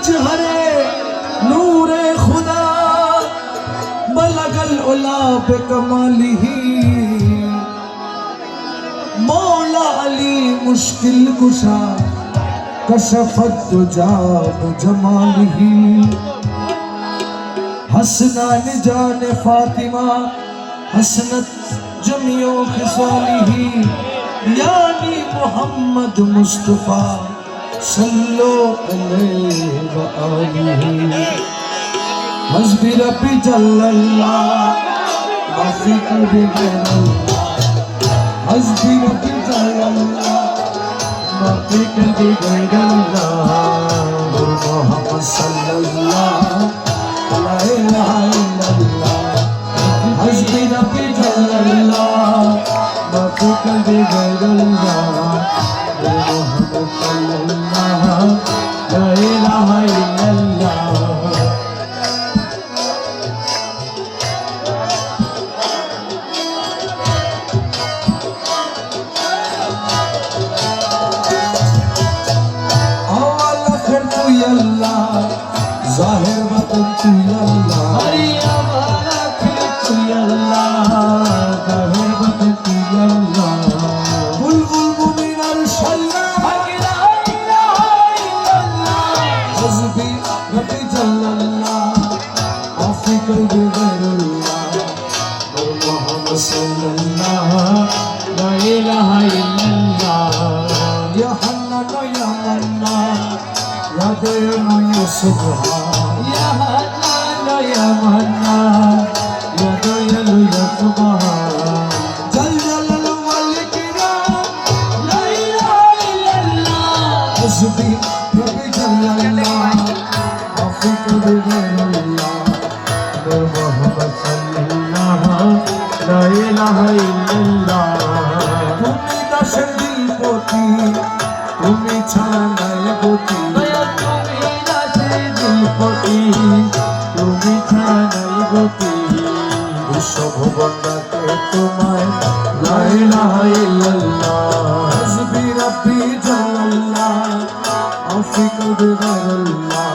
मजहरे नूरे खुदा बलगल उला बेकमालिही मौला अली मुश्किल कुशा कशफत दुजा जमालिही हसनान जान फातिमा हसनत जमियो खिसालिही यानी मोहम्मद मुस्तफा सल्लो अलैहि व आलिही हस्बी रब्बी जल्लल्लाह माफी कभी गैरल्लाह हस्बी रब्बी जल्लल्लाह माफी कभी गैरल्लाह मोहम्मद सल्लल्लाह ला इलाहा इल्लल्लाह हस्बी रब्बी जल्लल्लाह माफी कभी गैरल्लाह मोहम्मद सल्लल्लाह ला इलाहा इल्लल्लाह ज़ाहिर वतन तू अल्लाह हरिया वाला फिर तू अल्लाह ज़ाहिर वतन तू अल्लाह बुलबुल मुमिनर सल्लल्लाह ला इलाहा इल्लल्लाह हस्बी रब्बी जल्लल्लाह आफी कल्बी गैरुल्लाह मोहम्मद सल्लल्लाह ला इलाहा इल्लल्लाह या हन्नान या मन्नान या दयामय या सुबहान या हन्नान या मन्नान या दयालु या सुबहान जल जलाल वल किराम ला इलाहा इल्लल्लाह हस्बी रब्बी जल्लल्लाह आफी कभी गैरुल्लाह मोहम्मद सल्लल्लाह ला इलाहा इल्लल्लाह তুমি দাসের দিল পতি তুমি ছাড়া নাই গতি তুমি ছাড়া নাই গতি বিশ্বভুবনকে তোমায় লা ইলাহা ইল্লাল্লাহ হস্বি রব্বি জাল্লাল্লাহ আফি কলবি গায়রুল্লাহ